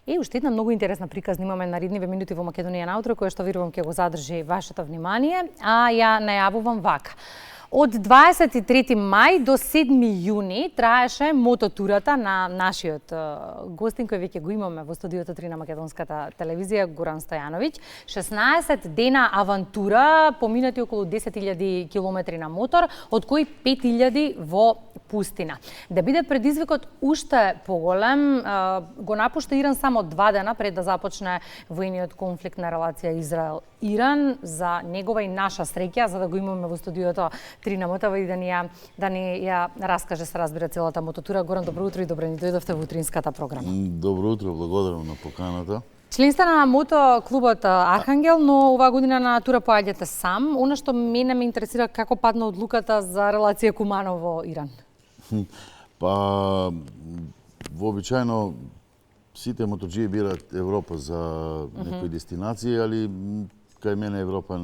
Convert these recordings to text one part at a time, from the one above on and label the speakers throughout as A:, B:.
A: Уште една многу интересна приказна имаме на Ридниве минути во Македонија наутро, која што верувам ќе го задржи вашето внимание, а ја најавувам вака. Од 23 мај до 7 јуни траеше мототурата на нашиот гостин кој веќе го имаме во студиото 3 на Македонската телевизија, Горан Стојановиќ. 16 дена авантура, поминати околу 10.000 километри на мотор, од кои 5.000 во пустина. Да биде предизвикот уште поголем, го напушта Иран само 2 дена пред да започне војниот конфликт на релација Израел-Иран, за негова и наша среќа, за да го имаме во студиото 3 на мотава и да ни ја раскаже, се разбира, целата мототура. Горан, добро утро и добре ни дојдовте во утринската програма.
B: Добро утро, благодарам на поканата.
A: Член сте на мото клубот Архангел, но оваа година на тура поаѓате сам. Она што мене ме интересира, како падна одлуката за релација Куманово-Иран?
B: Па, вообичајно сите мотоџии бираат Европа за некои дестинации, али кај мене Европа,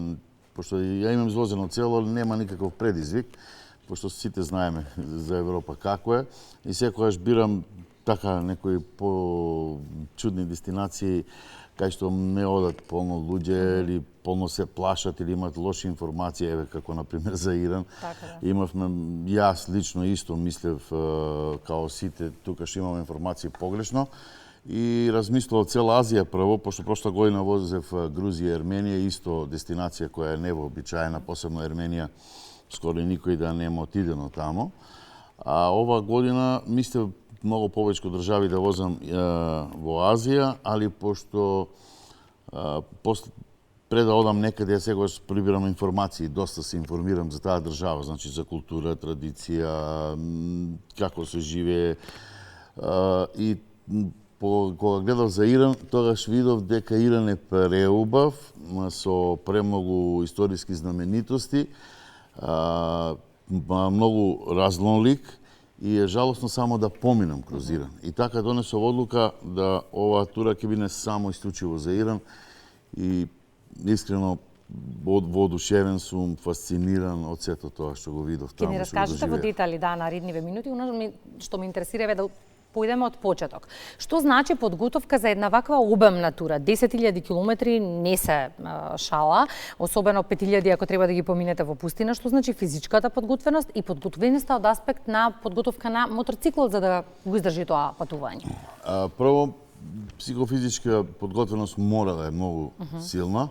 B: пошто ја имам изложено цело, нема никаков предизвик, пошто сите знаеме за Европа како е, и секогаш бирам така некои по-чудни дестинации кај што не одат полно луѓе или полно се плашат или имаат лоши информации, еве како на пример за Иран.
A: Така,
B: да. Имавме, јас лично исто мислев као сите, тука што имам информации погрешно и размислував цела Азија прво, пошто прошла година возев Грузија и Ерменија, исто дестинација која е невообичаена, посебно Ерменија, скоро никој да нема отидено тамо. А ова година мислев многу повеќе држави да возам во Азија, али пошто пред да одам некаде, секогаш прибирам информации, доста се информирам за таа држава, значи за култура, традиција, како се живее. И кога гледав за Иран, тогаш видов дека Иран е преубав, со премногу историски знаменитости, многу разнолик, и е жалосно само да поминам кроз Иран. И така донесов одлука да оваа тура ќе биде само исклучиво за Иран и искрено воодушевен сум, фасциниран од сето тоа што го видов таму.
A: Ќе ни раскажете во детали на Ридниве минути, што ме интересира е да појдеме од почеток. Што значи подготовка за една ваква обемна тура? 10.000 километри не се шала, особено 5.000 ако треба да ги поминете во пустина. Што значи физичката подготвеност и подготвеноста од аспект на подготовка на моторциклот за да го издржи тоа патување?
B: Прво, психофизичка подготвеност мора да е многу силна.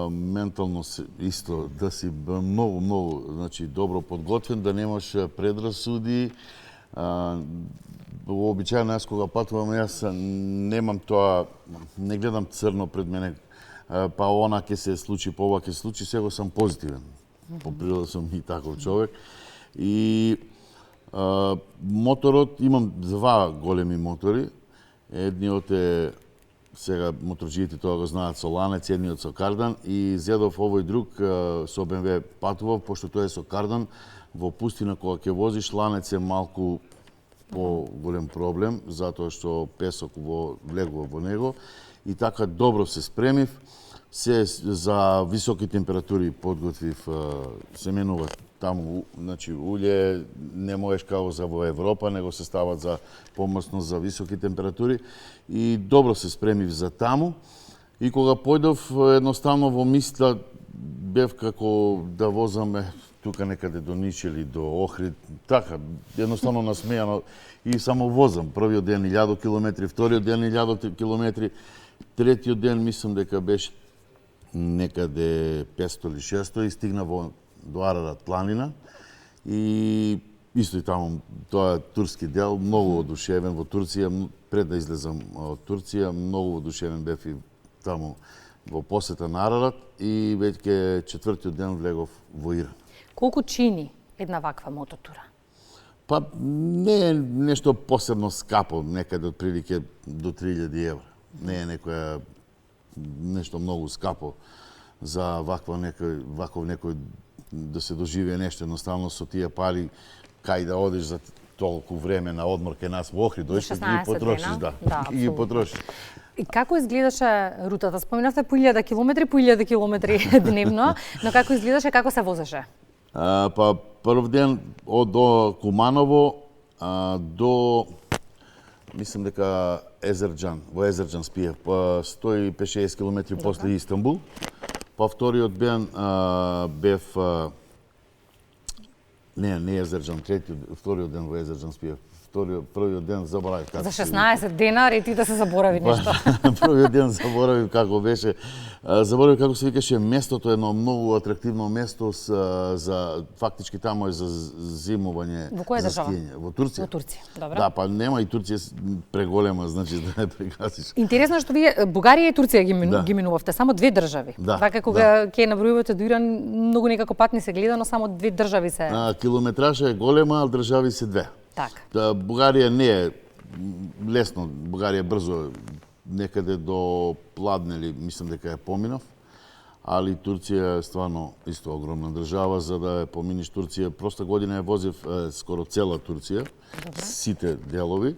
B: Ментално исто да си многу значи добро подготвен, да немаш предрасуди. Вообичајно јас кога патувам, јас немам тоа, не гледам црно пред мене, па она ќе се случи, па ова ќе се случи, сега сам позитивен. По природа сум и таков човек. И моторот, имам 2 големи мотори. Едниот е, сега моторџиите тоа го знаат, со ланец, едниот со кардан, и зедов овој друг со БМВ патував, пошто тоа е со кардан. Во пустина кога ќе возиш, ланец е малку по-голем проблем, затоа што песок влегува во него. И така добро се спремив. Се за високи температури подготвив, се менува таму, значи улје не можеш како за во Европа, него се стават за помосно за високи температури. И добро се спремив за таму. И кога појдов, едноставно во мисла бев како да возаме тука некаде до Нич или до Охрид, така, едноставно насмејано и само возам. Првиот ден 1000 километри, вториот ден 1000 километри, третиот ден мислам дека беше некаде 500 или 600 и стигна до Арарат планина и исто и таму, тоа е турски дел, многу одушевен во Турција, пред да излезам од Турција, многу одушевен бев и таму во посета на Арарат и веќе 4-тиот ден влегов во Иран.
A: Колку чини една ваква мототура?
B: Па не е нешто посебно скапо, некаде отприлике до 3000 евра. Не е нешто многу скапо за ваков некој да се доживее нешто. Едноставно со тие пари кај да одиш за толку време на одмор кај нас во Охрид, дојшли ги потрошиш, да, ги потрошиш.
A: И како изгледаше рутата? Споминавте по 1000 километри дневно, но како изгледаше, како се возеше?
B: Па прв ден од Куманово до мислам дека Езерџан. Во Езерџан спиев 150-60 километри после Истанбул. Па вториот ден бев не Езерџан, вториот ден во Езерџан спиев. Првиот ден заборавив како.
A: За 16 дена рети да се заборави нешто.
B: Првиот ден заборавив како беше. Заборавив како се викаше местото, едно многу атрактивно место за фактички тамо е за зимување.
A: Во која држава?
B: Во Турција.
A: Во Турција, добро.
B: Да, па нема и Турција преголема, значи да не прегасиш.
A: Интересно што вие Бугарија и Турција ги минувавте, само две држави.
B: Да,
A: Вака кога ќе набројувате до Иран, многу некако патни се гледа, но само две држави се.
B: Километража е голема, а држави се две.
A: Така.
B: Бугарија не е лесно, Бугарија брзо некаде до Пладнели, мислам дека ја поминав, али Турција е стварно исто огромна држава, за да ја поминиш Турција. Проста година ја возив скоро цела Турција, сите делови,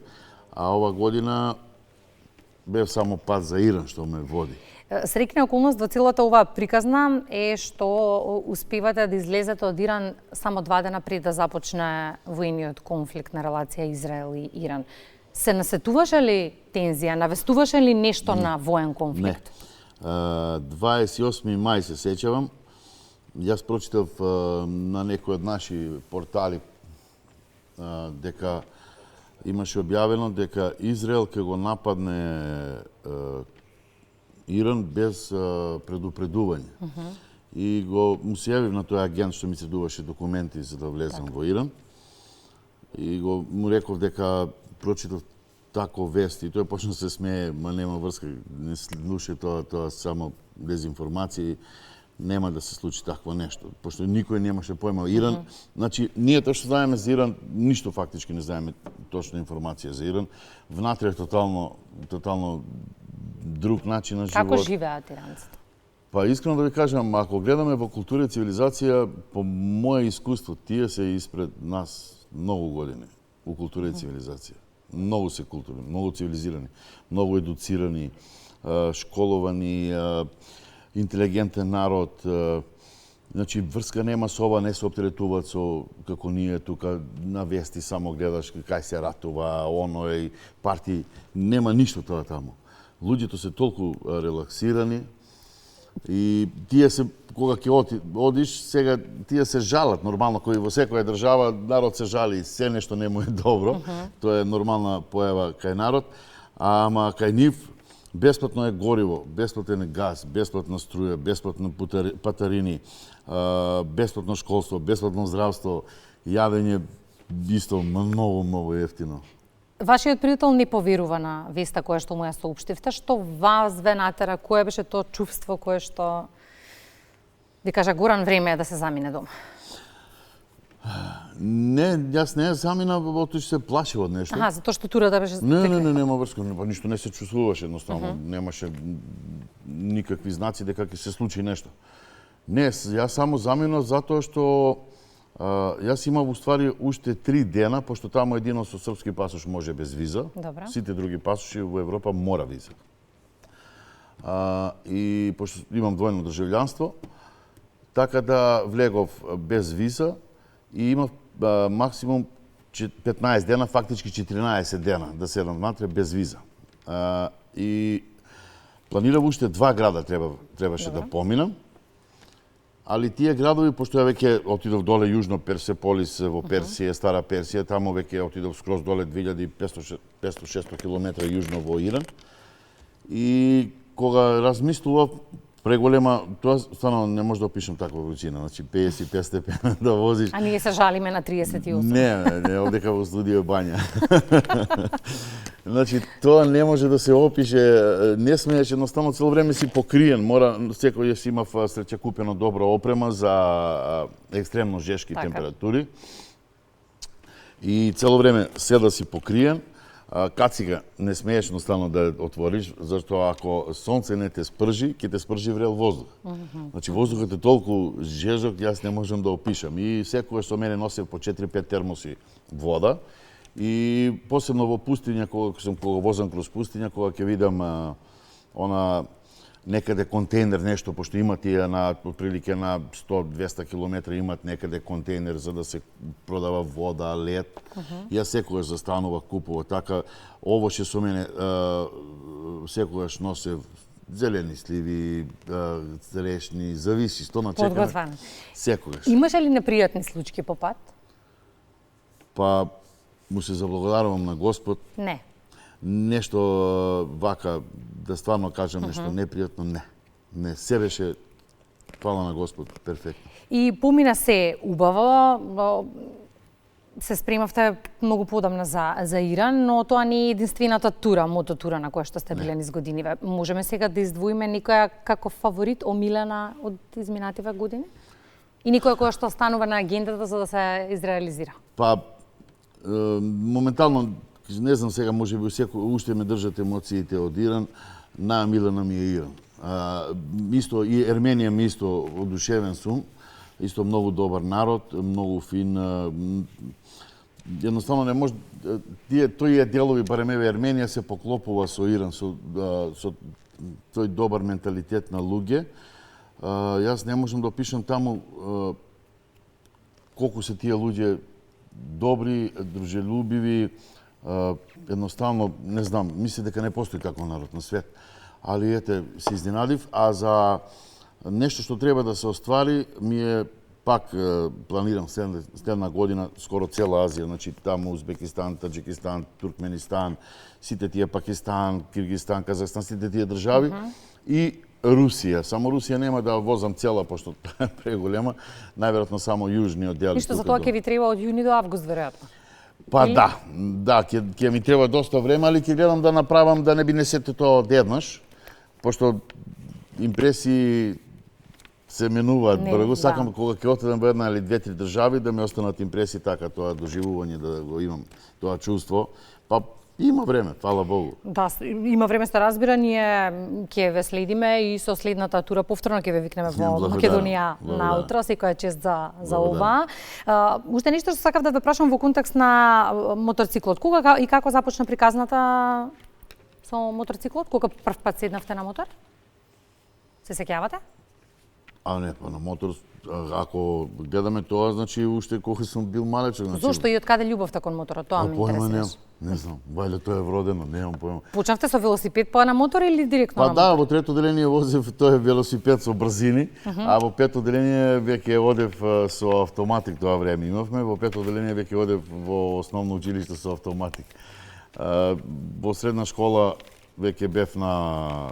B: а ова година бев само пат за Иран што ме води.
A: Среќна околност во целата оваа приказна е што успевате да излезете од Иран само 2 дена пред да започне војниот конфликт на релација Израел и Иран. Се насетуваше ли тензија, навестуваше ли нешто на воен конфликт?
B: Не. 28 мај се сеќавам. Јас прочитав на некој од наши портали дека имаше објавено дека Израел ќе го нападне Иран без предупредување. И му се јавив на тој агент што ми се дуваше документи за да влезам во Иран. И му реков дека прочитав тако вести и тој почна да се смее, ма нема врска, не слуша тоа само дезинформации, нема да се случи такво нешто, пошто никој немаше појма. Иран, значи, ние тоа што знаеме за Иран, ништо фактички не знаеме точна информација за Иран. Внатре е тотално друг начин на живот.
A: Како живеат иранците?
B: Па искрено да ви кажам, ако гледаме во култура и цивилизација, по моје искуство, тие се испред нас многу години во култура и цивилизација. Многу се културни, многу цивилизирани, многу едуцирани, школовани, интелигентен народ. Значи, врска нема со ова, не се оптеретуваат со како ние тука на вести само гледаш кај се ратува, оној парти, нема ништо тоа таму. Луѓето се толку релаксирани и тие се, кога ќе одиш, сега тие се жалат, нормално, кој во секоја држава народ се жали, се нешто не му е добро, тоа е нормална појава кај народ, ама кај нив бесплатно е гориво, бесплатен е газ, бесплатна струја, бесплатно патарини, бесплатно школство, бесплатно здравство, јадење исто многу ефтино.
A: Вашиот пријател не поверува на веста која што му ја соопштивте. Што вас ве натера? Кое беше тоа чувство кое што ви кажа Горан, време е да се замине дома?
B: Не, јас не заминав, отоа се плаши од нешто.
A: Затоа што турата беше
B: Не, нема врска, ништо не се чувствуваше едноставно, немаше никакви знаци дека ќе се случи нешто. Не, јас само заминав затоа што јас имав уствари уште 3 дена, пошто таму едино со српски пасош може без виза.
A: Добра.
B: Сите други пасоши во Европа мора виза. И пошто имам двојно државјанство, така да влегов без виза и имав максимум 15 дена, фактички 14 дена да седам внатре без виза. И планирав уште 2 града требаше да поминам. Али тие градови, пошто ја веќе отидов доле јужно Персеполис во Персија, Стара Персија, таму веќе отидов скроз доле 2500-600 километра јужно во Иран. И кога размислував, преголема, тоа стварно не може да опишам таква вручина, значи 55 степена да возиш.
A: А ние се жалиме на 38.
B: Не, овдека во студио бања. Значи, тоа не може да се опише, не смееш, едноставно цело време си покриен, мора, секој си имав среќа купено добра опрема за екстремно жешки температури. И цело време седа си покриен, кацига не смееш едноставно да отвориш, зашто ако сонце не те спржи, ќе те спржи врел воздух. Значи, воздухот е толку жежок, јас не можам да опишам. И секогаш со мене носев по 4-5 термоси вода. И посебно во пустиња, кога возам кроз пустиња, кога ќе видам она некаде контейнер нешто, пошто имат тие на отприлике на 100-200 километри имат некаде контейнер за да се продава вода, лед. Ја секогаш застанува, купува така. Ово што со мене секогаш носе зелени сливи, црешни, зависи, што начекаме.
A: Подготвен.
B: Секогаш.
A: Имаше ли непријатни случаи по пат?
B: Па му се заблагодарувам на Господ.
A: Не.
B: Нешто вака, да стварно кажам нешто непријатно, не. Не, се беше, фала на Господ, перфектно.
A: И помина се убаво, се спремавте многу подамна за Иран, но тоа не е единствената тура, мототура на која што сте биле низ годиниве. Можеме сега да издвоиме некоја како фаворит, омилена од изминативе години? И никоја која што останува на агендата за да се изреализира?
B: Па, моментално, не знам сега, може би уште ме држат емоциите од Иран, најмилена ми е Иран. Исто и Ерменија ми исто одушевен сум, исто многу добар народ, многу фин. Едноставно не може тој делови, барем еве Ерменија се поклопува со Иран, со тој добар менталитет на луѓе. Јас не можам да опишам таму колку се тие луѓе добри, дружелюбиви, едноставно, не знам, мисли дека не постои таков народ на свет. Али ете, се изненадив, а за нешто што треба да се оствари, ми е пак планирам следна година, скоро цела Азија, значи таму Узбекистан, Таџикистан, Туркменистан, сите тие Пакистан, Киргизстан, Казахстан, сите тие држави и Русија. Само Русија нема да возам цела, пошто е преголема, најверојатно само јужниот дел.
A: И што за тоа ќе ви треба од јуни до август, веројатно?
B: Па да, ќе ми треба доста време, али ќе гледам да направам да не би не сете тоа одеднаш, пошто импресии се менуваат брзо. Сакам кога ќе отидам во една или две-три држави да ми останат импресии така, тоа доживување, да го имам тоа чувство. Па има време, фала Богу.
A: Да, има време, се разбира, ние ќе ве следиме и со следната тура повторно ќе ве викнеме во Македонија наутро, секоја чест за ова. Уште нешто што сакав да ве прашам во контекст на моторциклот. Кога и како започна приказната со моторциклот? Кога прв пат седнавте на мотор? Се сеќавате?
B: А не, па на мотор, ако гледаме тоа, значи уште кога сум бил малечок. Значи...
A: Зошто и од каде љубовта кон моторот? Тоа ме интересира.
B: Не знам, вајде тоа е вродено, немам појма.
A: Почнавте со велосипед па на мотор или директно на мотор?
B: Па да, во трето деление возев тој велосипед со брзини, а во пето деление веќе одев со автоматик, тоа време имавме, во пето деление веќе одев во основно училиште со автоматик. Во средна школа веќе бев на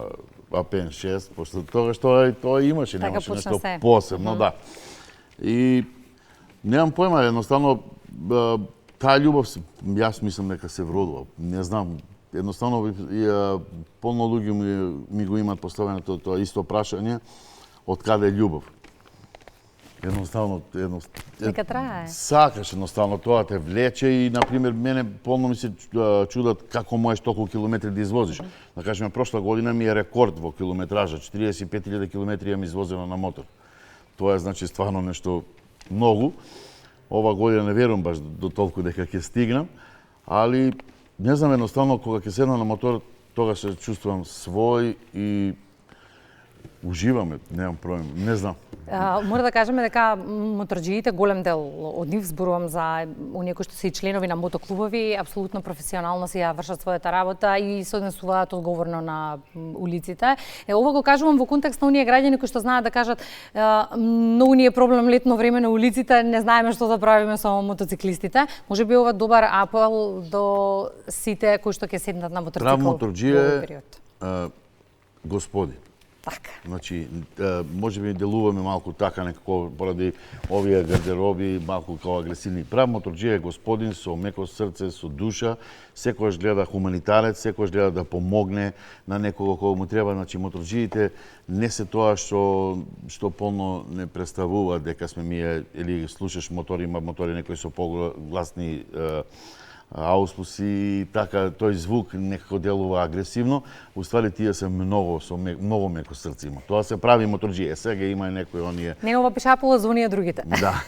B: АПН 6, пошто тогаш тоа имаше, немаше нешто посебно, да. И немам појма, едноставно таа љубов, јас мислам дека се вродува. Не знам, едноставно полно луѓе ми го имаат поставено тоа исто прашање, од каде е љубов. Едноставно
A: нека трае.
B: Сакаш едноставно тоа те влече и на пример мене полно ми се чудат како можеш толку километри да извозиш. Да кажеме прошла година ми е рекорд во километража, 45.000 километри јам извозено на мотор. Тоа е значи стварно нешто многу. Ова година не верувам баш до толку дека ќе стигнам, али не знам, едноставно кога ќе седнам на мотор, тогаш се чувствувам свој и уживаме, немам проблем, не знам.
A: Мора да кажеме дека моторџиите, голем дел од нив, зборувам за оние кои што се и членови на мотоклубови, апсолутно професионално си ја вршат својата работа и се однесуваат одговорно на улиците. Ова го кажувам во контекст на оние граѓани кои што знаат да кажат многу ни е проблем летно време на улиците, не знаеме што да правиме со мотоциклистите. Може би ова добар апел до сите кои што ќе седнат на моторцикл.
B: Прав моторџија е господи.
A: Така.
B: Значи, може би делуваме малку така некако поради овие гардероби, малку како агресивни. Прав моторџија е господин со меко срце, со душа, секојаш гледа хуманитарец, секојаш гледа да помогне на некого кој му треба. Значи, моторџиите не се тоа што полно не представуваат дека сме ние, или слушаш мотори, има мотори некои со погласни ауспуси и така тој звук некако делува агресивно, уствари тие се многу меко срце има. Тоа се прави моторџија. Сега има некои оние.
A: Не ова пишапула за оние другите.
B: Да.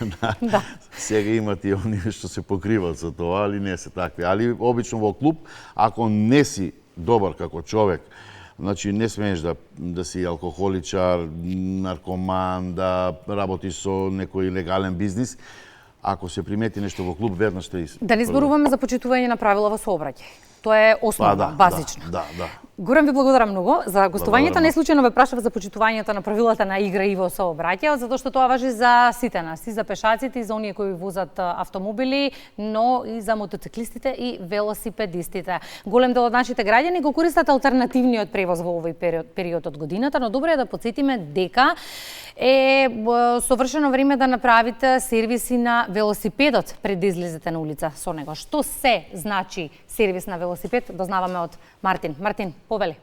B: Сега има тие оние што се покриваат со тоа, али не се такви. Али обично во клуб, ако не си добар како човек, Значи, не смееш да си алкохоличар, наркоман, да работиш со некој легален бизнис. Ако се примети нешто во клуб, веднаш те
A: Да не зборуваме за почитување на правила во сообраќај. Тоа е основа, базично.
B: Да.
A: Горан, ви благодарам многу за гостувањето. Не случајно ве прашав за почитувањето на правилата на игра и во сообраќај, затоа што тоа важи за сите нас, и за пешаците, и за оние кои возат автомобили, но и за мотоциклистите и велосипедистите. Голем дел од нашите граѓани го користат алтернативниот превоз во овој период од годината, но добро е да потсетиме дека е совршено време да направите сервиси на велосипедот пред да излезете на улица со него. Што се значи сервис на велосипед, дознаваме од Мартин. Мартин, повели.